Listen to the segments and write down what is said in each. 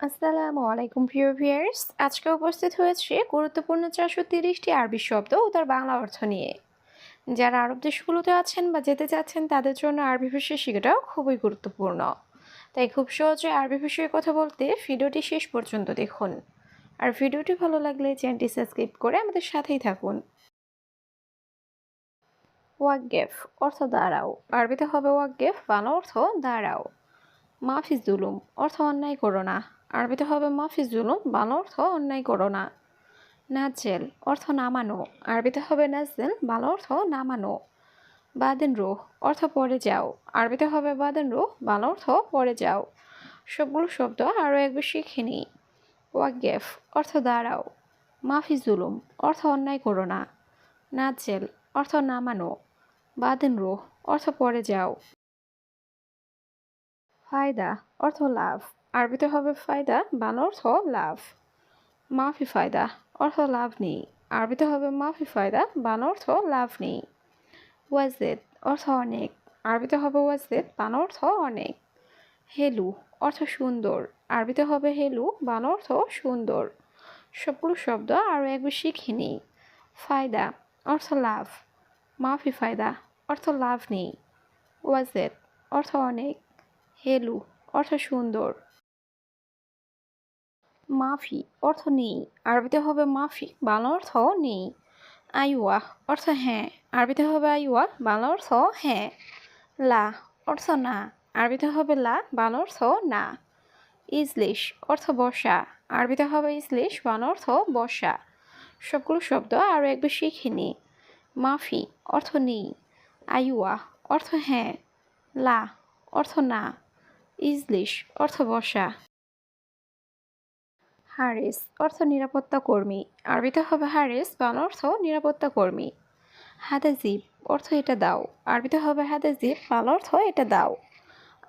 আসসালামু আলাইকুম প্রিয় ভিউয়ার্স, আজকে উপস্থিত হয়েছে গুরুত্বপূর্ণ 430টি আরবি শব্দ ও তার বাংলা অর্থ নিয়ে। যারা আরব দেশগুলোতে আছেন বা যেতে চাচ্ছেন তাদের জন্য আরবি ভাষা শেখাটাও খুবই গুরুত্বপূর্ণ। তাই খুব সহজে আরবি ভাষায় কথা বলতে ভিডিওটি শেষ পর্যন্ত দেখুন। আর ভিডিওটি ভালো লাগলে চ্যানেলটি সাবস্ক্রাইব করে আমাদের সাথেই থাকুন। ওয়াকগেফ অর্থ দাঁড়াও, আরবিতে হবে ওয়াকগেফ, বাংলা অর্থ দাঁড়াও। মাফিজ জুলুম অর্থ অন্যায় করো না, আরবিতে হবে মাফিজ জুলুম, বাংলা অর্থ অন্যায় করো না। নাজেল অর্থ নামানো, আরবিতে হবে নাজেল, বাংলা অর্থ নামানো। বাদেন রুহ অর্থ পড়ে যাও, আরবিতে হবে বাদেন রুহ, বাংলা অর্থ পড়ে যাও। সবগুলো শব্দ আরও একবার শিখে নিই। ওয়াকগেফ অর্থ দাঁড়াও, মাফিজ জুলুম অর্থ অন্যায় করো না, নাজেল অর্থ নামানো, বাদেন রুহ অর্থ পড়ে যাও। ফায়দা অর্থ লাভ, আরবিতে হবে ফায়দা, বাংলা অর্থ লাভ। মাফি ফায়দা অর্থ লাভ নেই, আরবিতে হবে মাফি ফায়দা, বাংলা অর্থ লাভ নেই। ওয়াজেদ অর্থ অনেক, আরবিতে হবে ওয়াজেদ, বাংলা অর্থ অনেক। হেলু অর্থ সুন্দর, আরবিতে হবে হেলু, বাংলা অর্থ সুন্দর। সবগুলো শব্দ আরও একবার শিখে নিই। ফায়দা অর্থ লাভ, মাফি ফায়দা অর্থ লাভ নেই, ওয়াজেদ অর্থ অনেক, হেলু অর্থ সুন্দর। মাফি অর্থ নেই, আরবিতে হবে মাফি, বাংলা অর্থ নেই। আইওয়া অর্থ হ্যাঁ, আরবিতে হবে আইওয়া, বাংলা অর্থ হ্যাঁ। লা অর্থ না, আরবিতে হবে লা, বাংলা অর্থ না। ইজলিশ অর্থ বসা, আরবিতে হবে ইজলিশ, বাংলা অর্থ বসা। সবগুলো শব্দ আরও একবার শিখে নি। মাফি অর্থ নেই, আইওয়া অর্থ হ্যাঁ, লা অর্থ না, ইজলিশ অর্থ বসা। হারিস অর্থ নিরাপত্তা কর্মী, আরবিতে হবে হারিস, বাংলা অর্থ নিরাপত্তা কর্মী। হাদাজিব অর্থ এটা দাও, আরবিতে হবে হাদাজিব, বাংলা অর্থ এটা দাও।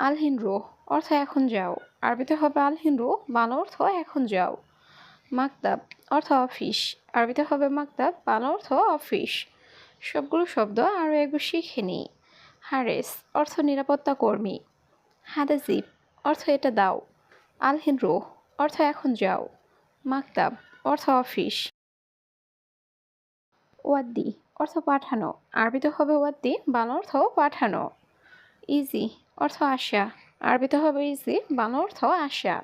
আলহিন রুহ অর্থ এখন যাও, আরবিতে হবে আলহিন রুহ, বাংলা অর্থ এখন যাও। মাকতাব অর্থ অফিস, আরবিতে হবে মাকতাব, বাংলা অর্থ অফিস। সবগুলো শব্দ আরও একবার শিখে নিই। হারেস অর্থ নিরাপত্তা কর্মী, হাদাজিব অর্থ এটা দাও, আলহিন রুহ অর্থ এখন যাও, মাকতাব অর্থ অফিস। ওয়াদ্দি অর্থ পাঠানো, আরবিতে হবে ওয়াদ্দি, বাংলা অর্থ পাঠানো। ইজি অর্থ আশা, আরবিতে হবে ইজি, বাংলা অর্থ আশা।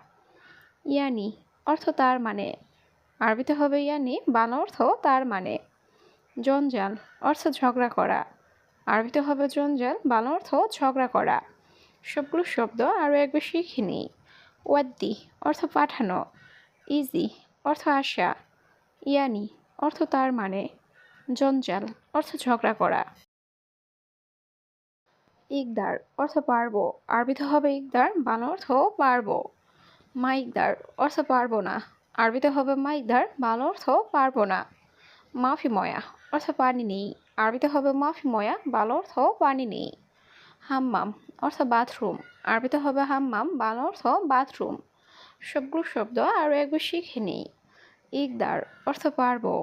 ইয়ানি অর্থ তার মানে, আরবিতে হবে ইয়ানি, বাংলা অর্থ তার মানে। জঞ্জাল অর্থ ঝগড়া করা, আরবিতে হবে জঞ্জাল, বাংলা অর্থ ঝগড়া করা। সবগুলো শব্দ আরও একবার শিখে নিই। ওয়াদ্দি অর্থ পাঠানো, ইজি অর্থ আশা, ইয়ানি অর্থ তার মানে, জঞ্জাল অর্থ ঝগড়া করা। ইকদার অর্থ পারবো, আরবিতে হবে ইকদার, বাংলা অর্থ পারবো। মাইকদার অর্থ পারবো না, আরবিতে হবে মাইকদার, বাংলা অর্থ পারবো না। মাফি ময়া অর্থ পানি নেই, আরবিতে হবে মাফি ময়া, বাংলা অর্থ পানি নেই। হাম্মাম অর্থ বাথরুম, আরবিতে হবে হাম্মাম, বাংলা অর্থ বাথরুম। সবগুলো শব্দ আরও একবার শিখে নিই। ইকদার অর্থ পারবো,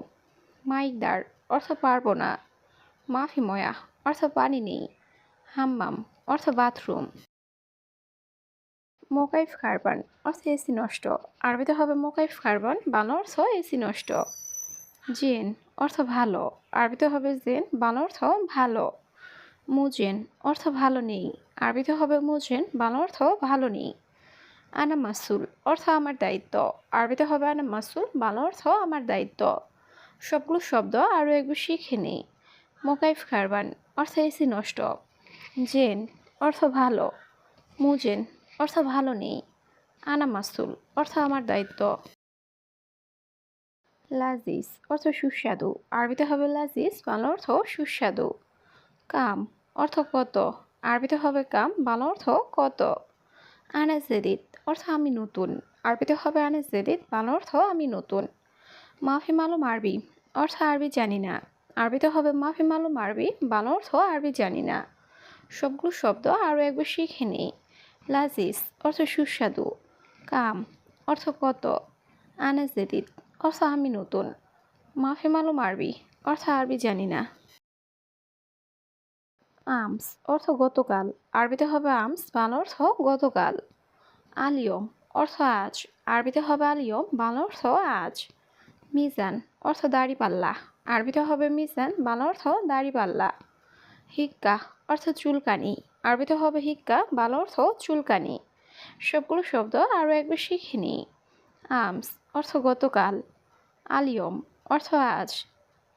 মাইকদার অর্থ পারবো না, মাফি ময়া অর্থ পানি নেই, হাম্মাম অর্থ বাথরুম। মোকাইফ কার্বন অর্থ এসি নষ্ট, আরবিতে হবে মোকাইফ কার্বন, বাংলা অর্থ এসি নষ্ট। জেন অর্থ ভালো, আরবিতে হবে জেন, বাংলা অর্থ ভালো। মুজেন অর্থ ভালো নেই, আরবিতে হবে মুজেন, বাংলা অর্থ ভালো নেই। আনা মাসুল অর্থ আমার দায়িত্ব, আরবিতে হবে আনা মাসুল, বাংলা অর্থ আমার দায়িত্ব। সবগুলো শব্দ আরও একবার শিখে নিই। মোকাইফ কার্বন অর্থ এসি নষ্ট, জেন অর্থ ভালো, মুজেন অর্থ ভালো নেই, আনা মাসুল অর্থ আমার দায়িত্ব। লাজিজ অর্থ সুস্বাদু, আরবিতে হবে লাজিজ, বাংলা অর্থ সুস্বাদু। কাম অর্থ কত, আরবিতে হবে কাম, বাংলা অর্থ কত। আনা জেদিদ অর্থ আমি নতুন, আরবিতে হবে আনা জেদিদ, বাংলা অর্থ আমি নতুন। মাফি মালুম আরবি অর্থ আরবি জানি না, আরবিতে হবে মাফি মালুম আরবি, বাংলা অর্থ আরবি জানি না। সবগুলো শব্দ আরও একবার শিখে নিই। লাজিজ অর্থ সুস্বাদু, কাম অর্থ কত, আনা জেদিদ অর্থ আমি নতুন, মাফি মালুম আরবি অর্থ আরবি জানি না। আমস অর্থ গতকাল, আরবিতে হবে আমস, বাংলা অর্থ গতকাল। আলিয়ম অর্থ আজ, আরবিতে হবে আলিয়ম, বাংলা অর্থ আজ। মিজান অর্থ দাড়িপাল্লা, আরবিতে হবে মিজান, বাংলা অর্থ দাড়িপাল্লা। হিক্কা অর্থ চুলকানি, আরবিতে হবে হিক্কা, বাংলা অর্থ চুলকানি। সবগুলো শব্দ আরও একবার শিখে নিই। আমস অর্থ গতকাল, আলিয়ম অর্থ আজ,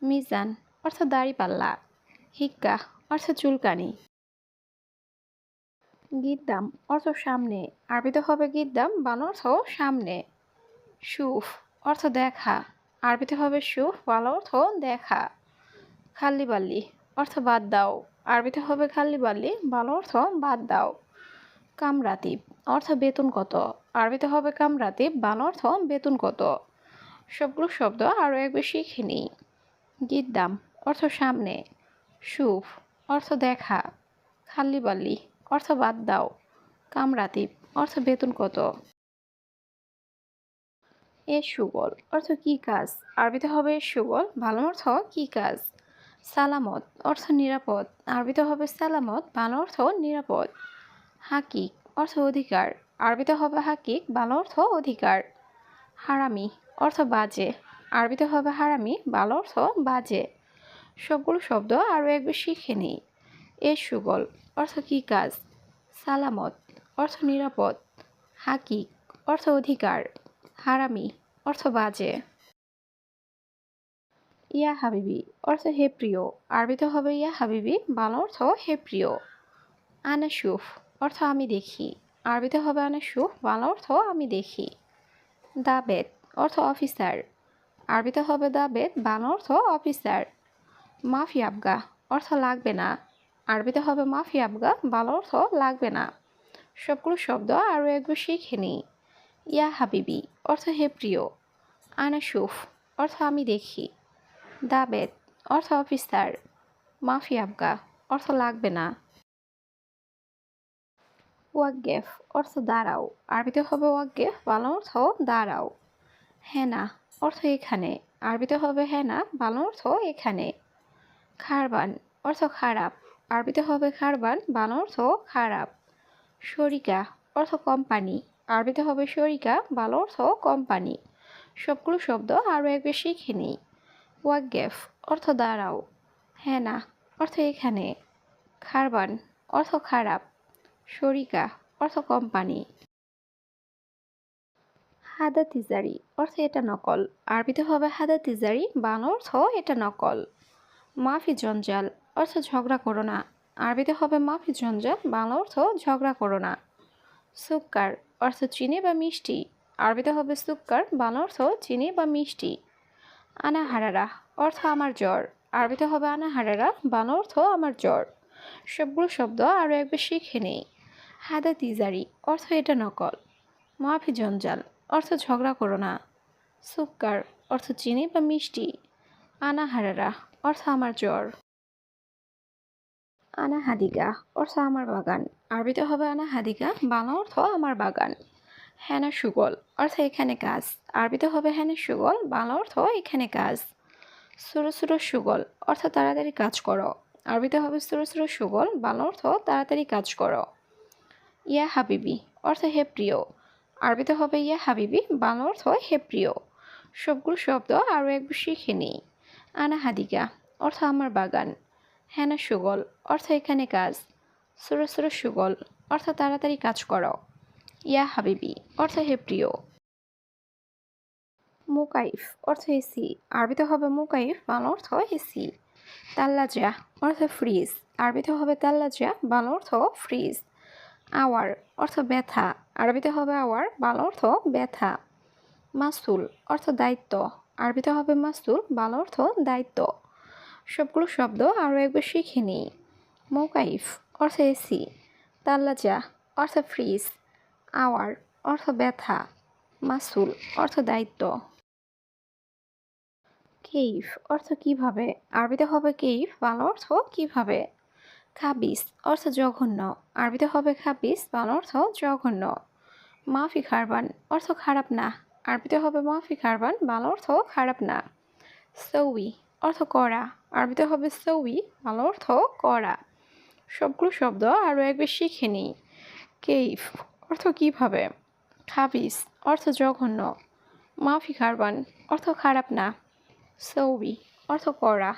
মিজান অর্থ দাড়িপাল্লা, হিক্কা অর্থ চুলকানি। গিদ্দাম অর্থ সামনে, আরবিতে হবে গিদ্দাম, বাংলা অর্থ সামনে। সুফ অর্থ দেখা, আরবিতে হবে সুফ, বাংলা অর্থ দেখা। খাল্লিবাল্লি অর্থ বাদ দাও, আরবিতে হবে খাল্লিবাল্লি, বাংলা অর্থ বাদ দাও। কামরাতিব অর্থ বেতন কত, আরবিতে হবে কামরাতিব, বাংলা অর্থ বেতন কত। সবগুলো শব্দ আরও একবার শিখে নিই। গিদ্দাম অর্থ সামনে, সুফ অর্থ দেখা, খাল্লিবাল্লি অর্থ বাদ দাও, কামরাতিব অর্থ বেতন কত। সুগল অর্থ কি কাজ, আরবিতে হবে সুগল, বাংলা অর্থ কি কাজ। সালামত অর্থ নিরাপদ, আরবিতে হবে সালামত, বাংলা অর্থ নিরাপদ। হাকিক অর্থ অধিকার, আরবিতে হবে হাকিক, বাংলা অর্থ অধিকার। হারামি অর্থ বাজে, আরবিতে হবে হারামি, বাংলা অর্থ বাজে। সবগুলো শব্দ আরও একবার শিখে নিই। সুগল অর্থ কি কাজ, সালামত অর্থ নিরাপদ, হাকিক অর্থ অধিকার, হারামি অর্থ বাজে। ইয়া হাবিবি অর্থ হে প্রিয়, আরবিতে হবে ইয়া হাবিবি, বাংলা অর্থ হে প্রিয়। আনাসুফ অর্থ আমি দেখি, আরবিতে হবে আনাসুফ, বাংলা অর্থ আমি দেখি। দাবেদ অর্থ অফিসার, আরবিতে হবে দাবেদ, বাংলা অর্থ অফিসার। মাফি আবগা অর্থ লাগবে না, আরবিতে হবে মাফি আবগা, বাংলা অর্থ লাগবে না। সবগুলো শব্দ আরও একবার শিখে নিই। ইয়া হাবিবি অর্থ হে প্রিয়, আনাসুফ অর্থ আমি দেখি, দাবেদ অর্থ অফিসার, মাফি আবগা অর্থ লাগবে না। ওয়াকগেফ অর্থ দাঁড়াও, আরবিতে হবে ওয়াকগেফ, বাংলা অর্থ দাঁড়াও। হেনা অর্থ এখানে, আরবিতে হবে হেনা, বাংলা অর্থ এখানে। খারবান অর্থ খারাপ, আরবিতে হবে খারবান, বাংলা অর্থ খারাপ। শরিকা অর্থ কোম্পানি, আরবিতে হবে শরিকা, বাংলা অর্থ কোম্পানি। সবগুলো শব্দ আরও একবার শিখে নিই। ওয়াকগেফ অর্থ দাঁড়াও, হেনা অর্থ এখানে, খারবান অর্থ খারাপ, শরিকা অর্থ কোম্পানি। হাদা তিজারি অর্থ এটা নকল, আরবিতে হবে হাদা তিজারি, বাংলা অর্থ এটা নকল। মাফি জঞ্জাল অর্থ ঝগড়া করো না, আরবিতে হবে মাফি জঞ্জাল, বাংলা অর্থ ঝগড়া করো না। সুক্কার অর্থ চিনি বা মিষ্টি, আরবিতে হবে সুক্কার, বাংলা অর্থ চিনি বা মিষ্টি। আনা হারারা অর্থ আমার জ্বর, আরবিতে হবে আনা হারারা, বাংলা অর্থ আমার জ্বর। সবগুলো শব্দ আরও একবার শিখে নেই। হাদা তিজারি অর্থ এটা নকল, মাফি জঞ্জাল অর্থ ঝগড়া করো না, সুক্কার অর্থ চিনি বা মিষ্টি, আনা হারারা অর্থ আমার জ্বর। আনা হাদিকা অর্থ আমার বাগান, আরবিতে হবে আনা হাদিকা, বাংলা অর্থ আমার বাগান। হেনা সুগল অর্থ এখানে কাজ, আরবিতে হবে হেনা সুগল, বাংলা অর্থ এখানে কাজ। সুরো সুরো সুগল অর্থ তাড়াতাড়ি কাজ করো, আরবিতে হবে সুরো সুরো সুগল, বাংলা অর্থ তাড়াতাড়ি কাজ করো। ইয়া হাবিবি অর্থ হে প্রিয়, আরবিতে হবে ইয়া হাবিবি, বাংলা অর্থ হে প্রিয়। সবগুলো শব্দ আরও একবার শিখে নিই। আনা হাদিকা অর্থ আমার বাগান, হেনা সুগল অর্থ এখানে কাজ, সুরো সুরো সুগল অর্থ তাড়াতাড়ি কাজ করো, ইয়া হাবিবি অর্থ হে প্রিয়। মুকাইফ অর্থ এসি, আরবিতে হবে মুকাইফ, বাংলা অর্থ এসি। তাল্লাজা অর্থ ফ্রিজ, আরবিতে হবে তাল্লাজা, বাংলা অর্থ ফ্রিজ। আওয়ার অর্থ ব্যথা, আরবিতে হবে আওয়ার, বাংলা অর্থ ব্যথা। মাসুল অর্থ দায়িত্ব, আরবিতে হবে মাসুল, বাংলা অর্থ দায়িত্ব। সবগুলো শব্দ আরও একবার শিখে নিই। মুকাইফ অর্থ এসি, তাল্লাজা অর্থ ফ্রিজ, আওয়ার অর্থ ব্যথা, মাসুল অর্থ দায়িত্ব। কেইফ অর্থ কিভাবে, আরবিতে হবে কেইফ, বাংলা অর্থ কিভাবে। খাবিস অর্থ জঘন্য, আরবিতে হবে খাবিস, বাংলা অর্থ জঘন্য। মাফি খারবান অর্থ খারাপ না, আরবিতে হবে মাফি খারবান, বাংলা অর্থ খারাপ না। সৌই অর্থ করা, আরবিতে হবে সৌই, বাংলা অর্থ করা। সবগুলো শব্দ আরও একবার শিখে নিই। কেইফ অর্থ কিভাবে, খাবিস অর্থ জঘন্য, মাফি খারবান অর্থ খারাপ না, সৌবি অর্থ করা।